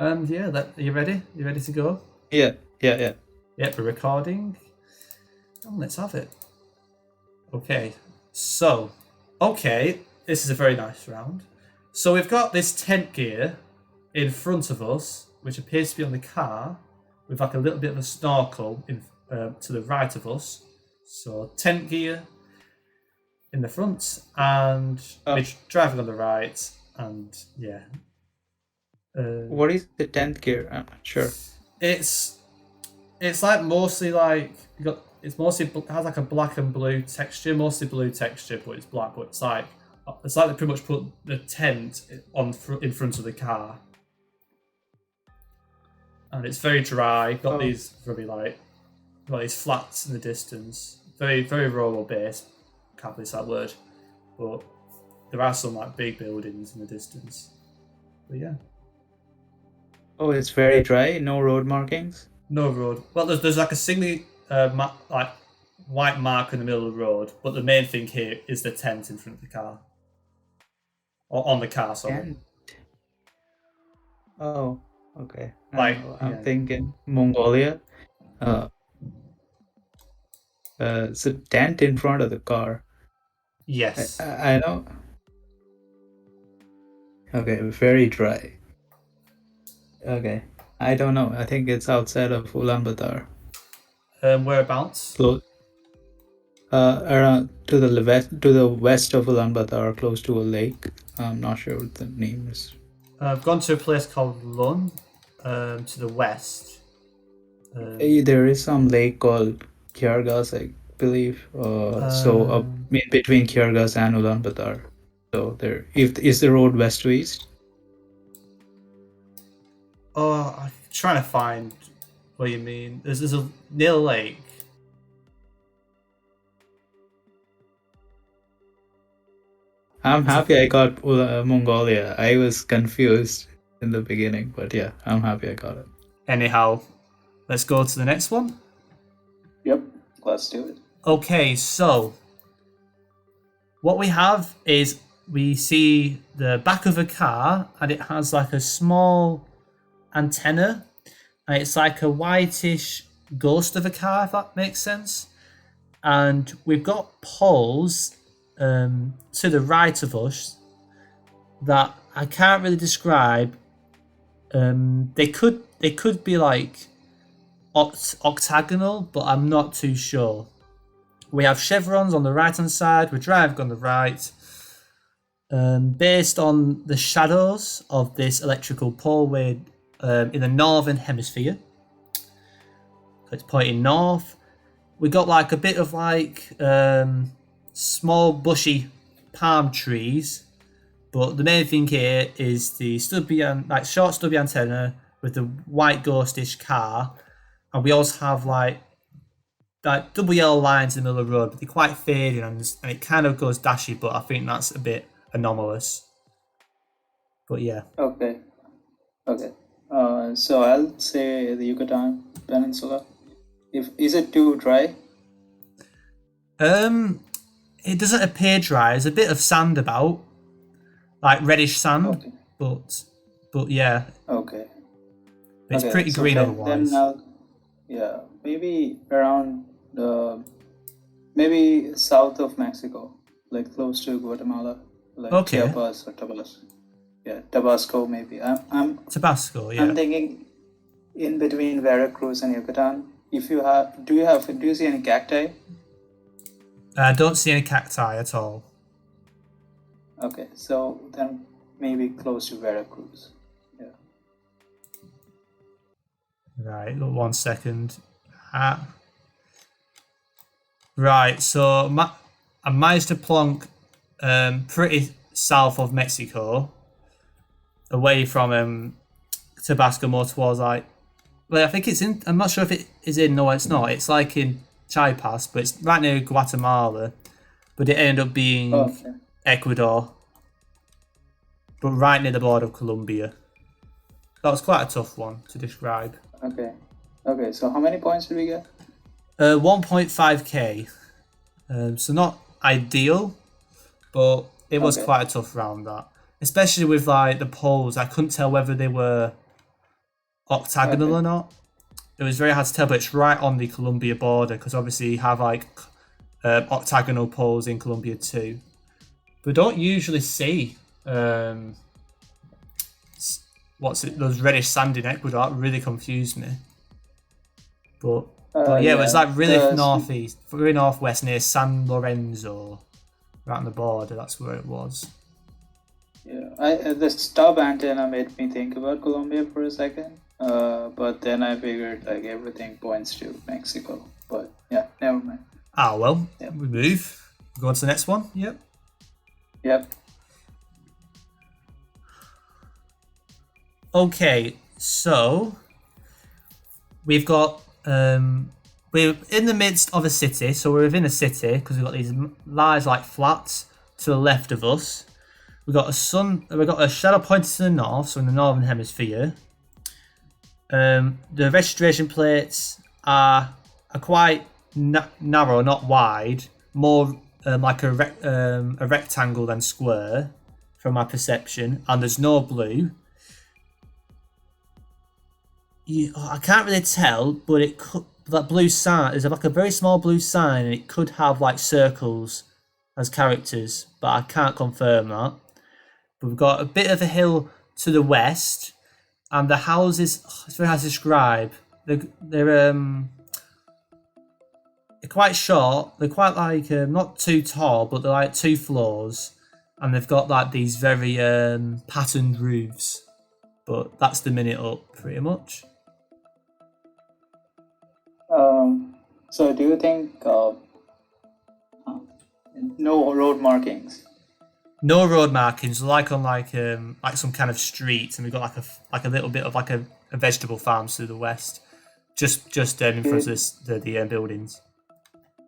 Yeah, are you ready? You ready to go? Yeah, yeah, yeah. Yep, we're recording. Let's have it. Okay, so, this is a very nice round. So we've got this tent gear in front of us, which appears to be on the car, with like a little bit of a snorkel to the right of us. So tent gear in the front, and we're driving on the right, and yeah. What is the 10th gear? I'm not sure. It's like mostly like it's mostly has like a black and blue texture, mostly blue texture, but it's black. But it's like they pretty much put the tent in front of the car, and it's very dry. Got these flats in the distance. Very very rural base. Can't believe that word, but there are some like big buildings in the distance. But yeah. Oh, it's very dry. No road markings. No road. Well, there's like a single like white mark in the middle of the road, but the main thing here is the tent in front of the car, or on the car. Sorry. Tent. Oh, okay. I'm thinking Mongolia. It's a tent in front of the car. Yes. I know. Okay, very dry. Okay, I don't know. I think it's outside of Ulaanbaatar. Whereabouts? Around to the west of Ulaanbaatar, close to a lake. I'm not sure what the name is. I've gone to a place called Lun, to the west. There is some lake called Kyrgyz, I believe. So up between Kyrgyz and Ulaanbaatar. So is the road west to east? Oh, I'm trying to find what you mean. There's a near lake. I'm happy I got Mongolia. I was confused in the beginning, but yeah, I'm happy I got it. Anyhow, let's go to the next one. Yep, let's do it. Okay, so what we have is we see the back of a car, and it has like a small antenna, and it's like a whitish ghost of a car, if that makes sense. And we've got poles to the right of us that I can't really describe. They could be like octagonal, but I'm not too sure. We have chevrons on the right hand side. We're driving on the right. Based on the shadows of this electrical pole, we're in the northern hemisphere. It's pointing north. We got like a bit of like small bushy palm trees, but the main thing here is the short stubby antenna with the white ghostish car, and we also have like double yellow lines in the middle of the road, but they're quite fading, and it kind of goes dashy, but I think that's a bit anomalous. But yeah. Okay. So I'll say the Yucatan Peninsula. Is it too dry? It doesn't appear dry. There's a bit of sand about, like reddish sand, okay. but yeah. Okay. It's pretty green otherwise. Then maybe around maybe south of Mexico, like close to Guatemala, like Chiapas or Tabasco. Yeah, Tabasco maybe. I'm Tabasco. Yeah. I'm thinking in between Veracruz and Yucatan. If you have, do you see any cacti? I don't see any cacti at all. Okay, so then maybe close to Veracruz. Yeah. Right, 1 second. Right, so I managed to plonk pretty south of Mexico, away from Tabasco, more towards like. Well, I think it's in. I'm not sure if it is in. No, it's not. It's like in Chiapas, but it's right near Guatemala. But it ended up being Ecuador, but right near the border of Colombia. That was quite a tough one to describe. Okay. So how many points did we get? 1.5k. So not ideal, but it was quite a tough round. That, especially with like the poles, I couldn't tell whether they were octagonal or not. It was very hard to tell, but it's right on the Colombia border because obviously you have like octagonal poles in Colombia too. We don't usually see those reddish sand in Ecuador. That really confused me. But yeah, it was like really northeast, really northwest near San Lorenzo, right on the border. That's where it was. Yeah, the stub antenna made me think about Colombia for a second, but then I figured like everything points to Mexico. But yeah, never mind. Ah well, we move. Go on to the next one. Yep. Okay, so we've got we're in the midst of a city, so we're within a city because we've got these large like flats to the left of us. We've got a shadow pointing to the north, so in the northern hemisphere. The registration plates are quite narrow, not wide, more like a rectangle than square, from my perception, and there's no blue. I can't really tell, but it could, that blue sign is like a very small blue sign, and it could have like circles as characters, but I can't confirm that. But we've got a bit of a hill to the west, and the houses, it's very hard to describe. They're quite short. They're quite like not too tall, but they're like 2 floors, and they've got like these very patterned roofs. But that's the minute up, pretty much. So do you think no road markings? No road markings, like on like some kind of street, and we've got like a little bit of like a vegetable farm to the west, just in front of the buildings.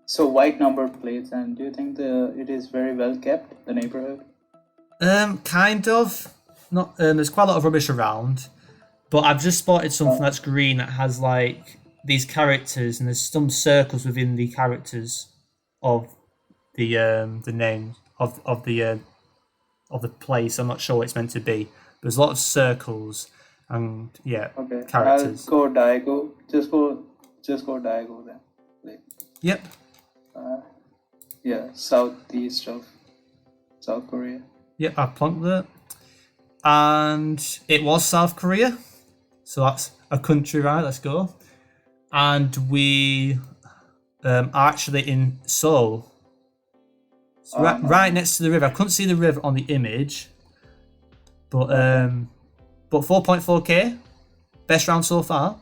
So white number plates, and do you think it is very well kept, the neighborhood? Kind of. Not. There's quite a lot of rubbish around, but I've just spotted something that's green that has like these characters, and there's some circles within the characters of the name of the place. I'm not sure what it's meant to be. There's a lot of circles and characters. I'll go Daegu. Just go Daegu then. Like, yep. Southeast of South Korea. Yep, I plonked that. And it was South Korea. So that's a country, right? Let's go. And we are actually in Seoul. So right next to the river. I couldn't see the river on the image. But 4.4k. Best round so far.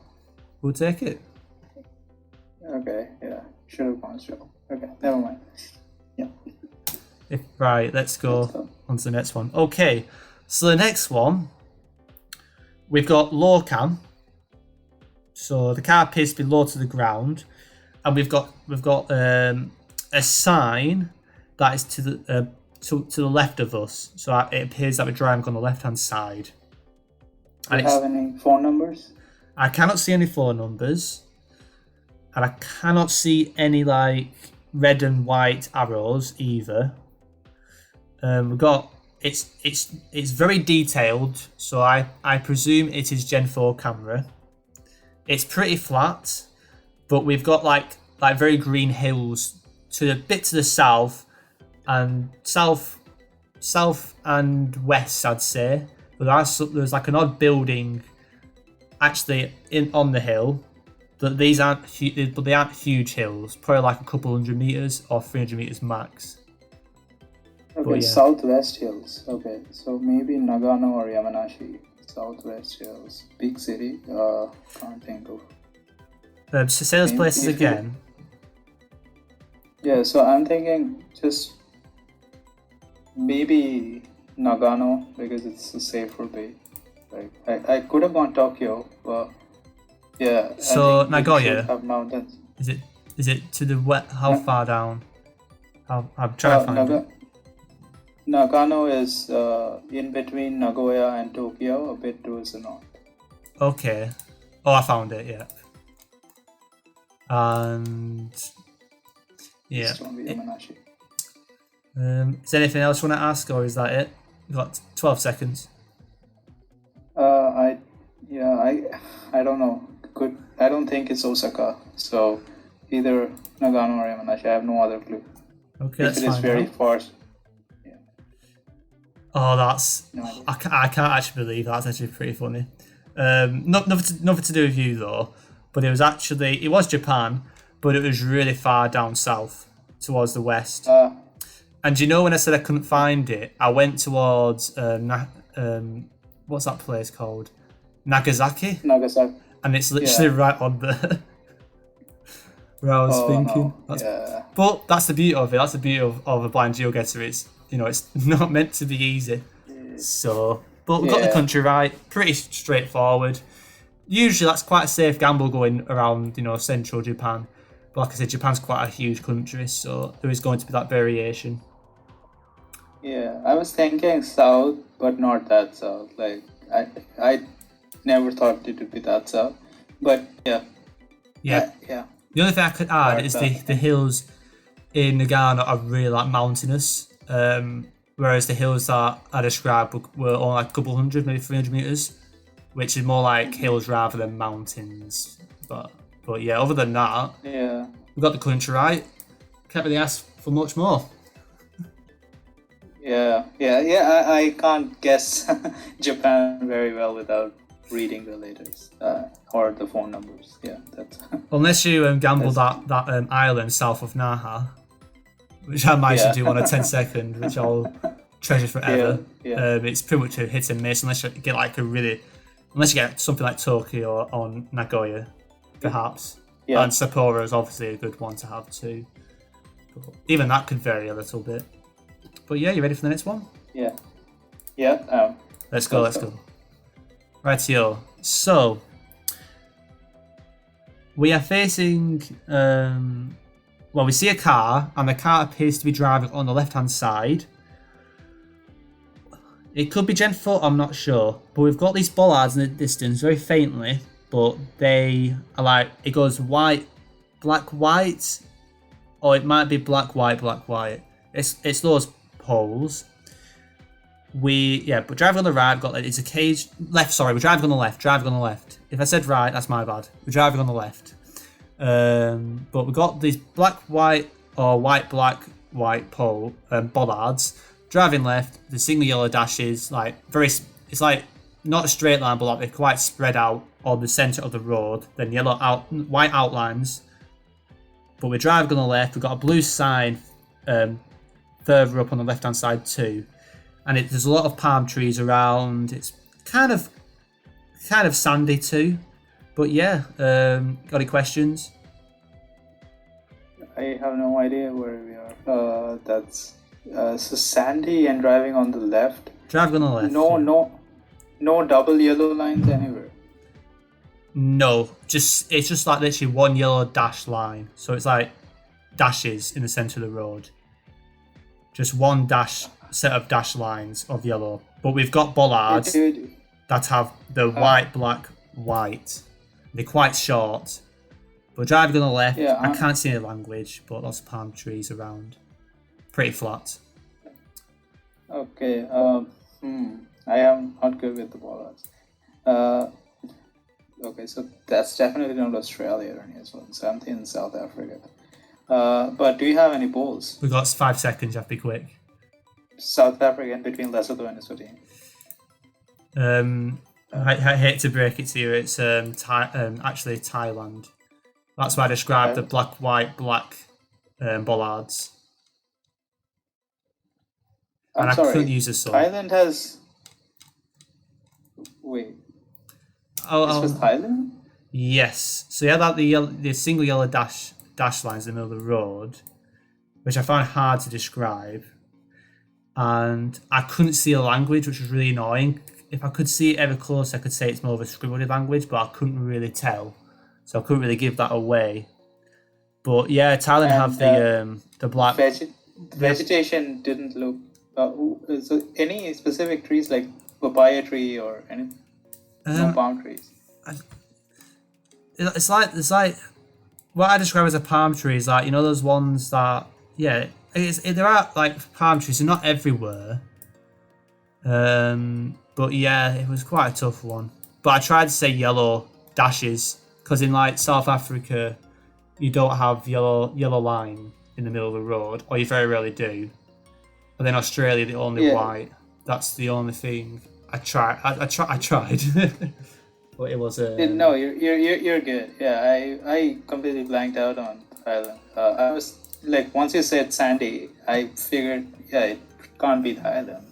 We'll take it. Okay, yeah. Should have gone Seoul. Okay, never mind. Yeah. Right, let's go on to the next one. Okay, so the next one, we've got LOCAN. So the car appears to be low to the ground, and we've got a sign that is to the left of us. So it appears that we're driving on the left hand side. Do you have any phone numbers? I cannot see any phone numbers, and I cannot see any like red and white arrows either. We've got it's very detailed, so I presume it is Gen 4 camera. It's pretty flat, but we've got like very green hills to a bit to the south and south and west, I'd say. But there's like an odd building actually on the hill. But they aren't huge hills. Probably like a couple 100 meters or 300 meters max. Okay, Southwest Hills. Okay, so maybe Nagano or Yamanashi. Southwest Hills, big city. Can't think of. So say those places again. Yeah, so I'm thinking just maybe Nagano because it's a safer bay. Like I could have gone Tokyo, but yeah. So Nagoya. Have mountains. Is it to the west? How far down? I'm trying to find it. Nagano is in between Nagoya and Tokyo, a bit towards the north. Okay. Oh, I found it, yeah. And yeah. Is there anything else you want to ask, or is that it? You've got 12 seconds. I I don't know. I don't think it's Osaka. So either Nagano or Yamanashi. I have no other clue. Okay, if it is very far. Yeah. Oh, that's No idea. I can't actually believe that's actually pretty funny. Nothing to do with you though, but it was Japan, but it was really far down south towards the west. And you know when I said I couldn't find it, I went towards what's that place called? Nagasaki. And it's literally right on the where I was thinking. No. But that's the beauty of it. That's the beauty of a blind GeoGuessr. It's it's not meant to be easy. So, but we got the country right. Pretty straightforward. Usually that's quite a safe gamble going around central Japan. But like I said, Japan's quite a huge country, so there is going to be that variation. Yeah, I was thinking south, but not that south. Like I never thought it would be that south. But yeah. The only thing I could add is the hills in Nagano are really mountainous, whereas the hills that I described were only a couple hundred, maybe 300 meters, which is more like hills rather than mountains. But yeah, other than that, we got the country right. Can't really ask for much more. I can't guess Japan very well without reading the letters or the phone numbers. Yeah, that's. Unless you gamble that island south of Naha, which I might do on a 10-second, which I'll treasure forever. It's pretty much a hit and miss unless you get unless you get something like Tokyo or Nagoya, perhaps. And Sapporo is obviously a good one to have too. But even that could vary a little bit. But yeah, you ready for the next one? Yeah. Let's go. Rightio. So we are facing. We see a car, and the car appears to be driving on the left-hand side. It could be Gen 4, I'm not sure. But we've got these bollards in the distance, very faintly. But they are it goes white, black, white. Or it might be black, white. It's those poles. But driving on the right, it's a cage. Left, sorry, we're driving on the left. If I said right, that's my bad. We're driving on the left. But we've got these black, white, or white, black, white pole bollards. Driving left, the single yellow dashes, it's not a straight line, but they're quite spread out on the centre of the road. Then white outlines. But we're driving on the left. We've got a blue sign further up on the left-hand side too. And there's a lot of palm trees around. It's kind of sandy too. But yeah, got any questions? I have no idea where we are. That's so sandy and driving on the left. Driving on the left. No double yellow lines anywhere. No, it's just literally one yellow dash line. So it's dashes in the centre of the road. Just one set of dash lines of yellow. But we've got bollards that have the white, black, white. They're quite short. But driving on the left, I can't see any language, but lots of palm trees around. Pretty flat. Okay. I am not good with the bollards. Okay, so that's definitely not Australia or any one. Something in South Africa. But do you have any poles? We've got 5 seconds, you have to be quick. South Africa in between Lesotho and Eswatini. I hate to break it to you, it's actually Thailand. That's why I described the black, white, black bollards. I couldn't use a sword. Thailand has... Wait. This was Thailand? Yes. So you had the single yellow dash lines in the middle of the road, which I found hard to describe. And I couldn't see a language, which was really annoying. If I could see it ever close, I could say it's more of a scribbly language, but I couldn't really tell. So I couldn't really give that away. But yeah, Thailand have the black... vegetation didn't look... so any specific trees like papaya tree or any palm trees? It's like what I describe as a palm tree is those ones that there are palm trees, they're not everywhere. But yeah, it was quite a tough one. but I tried to say yellow dashes because in like South Africa, you don't have yellow line in the middle of the road, or you very rarely do. But then Australia, the only white. That's the only thing. I tried, but it was No, you're good. Yeah, I completely blanked out on Thailand. I was like, once you said Sandy, I figured, it can't be Thailand.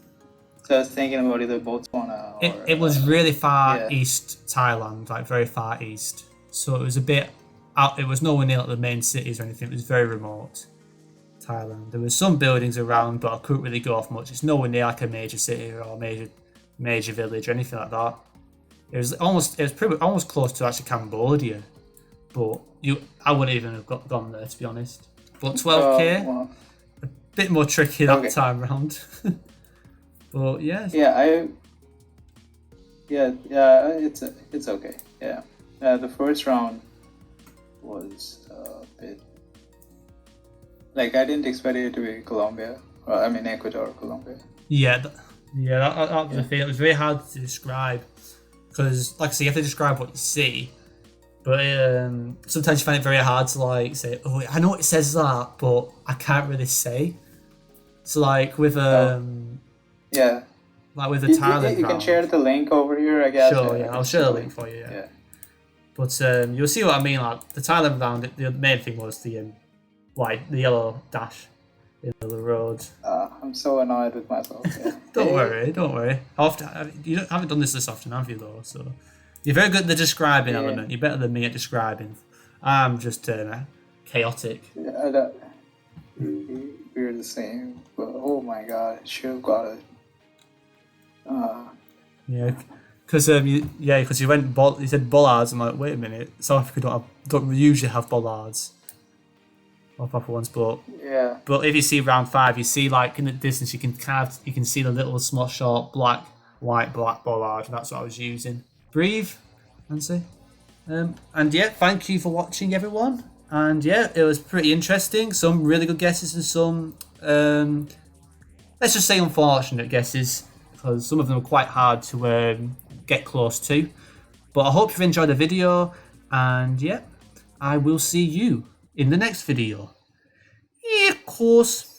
So I was thinking about either Botswana or... It was really far east Thailand, like very far east. So it was a bit out. It was nowhere near like the main cities or anything. It was very remote. Thailand. There was some buildings around, but I couldn't really go off much. It's nowhere near like a major city or major village or anything like that. It was almost close to actually Cambodia, but I wouldn't even have gone there to be honest. But 12k, a bit more tricky that time round. But it's okay. Yeah, the first round was a bit like I didn't expect it to be Colombia. I mean Ecuador, Colombia. That was the thing. It was very hard to describe because, like I say, you have to describe what you see. But sometimes you find it very hard to like say, "Oh, I know it says that," but I can't really say. So, like with like with the Thailand, you can share the link over here, I guess. Sure, I'll share the link for you. Yeah. But you'll see what I mean. Like the Thailand round, the main thing was the the yellow dash in the road. I'm so annoyed with myself. Yeah. Don't worry. You haven't done this often, have you? Though, so you're very good at the describing element. You're better than me at describing. I'm just chaotic. Yeah, we're the same. But, oh my god, I should have got it. Because you went you said bollards. I'm like, wait a minute, South Africa don't usually have bollards or proper ones, but if you see round 5, you see like in the distance you can see the little small short black bollard, and that's what I was using. Breathe, Nancy. And thank you for watching, everyone. And it was pretty interesting. Some really good guesses and some let's just say unfortunate guesses, because some of them are quite hard to get close to. But I hope you've enjoyed the video, and I will see you in the next video. Of course.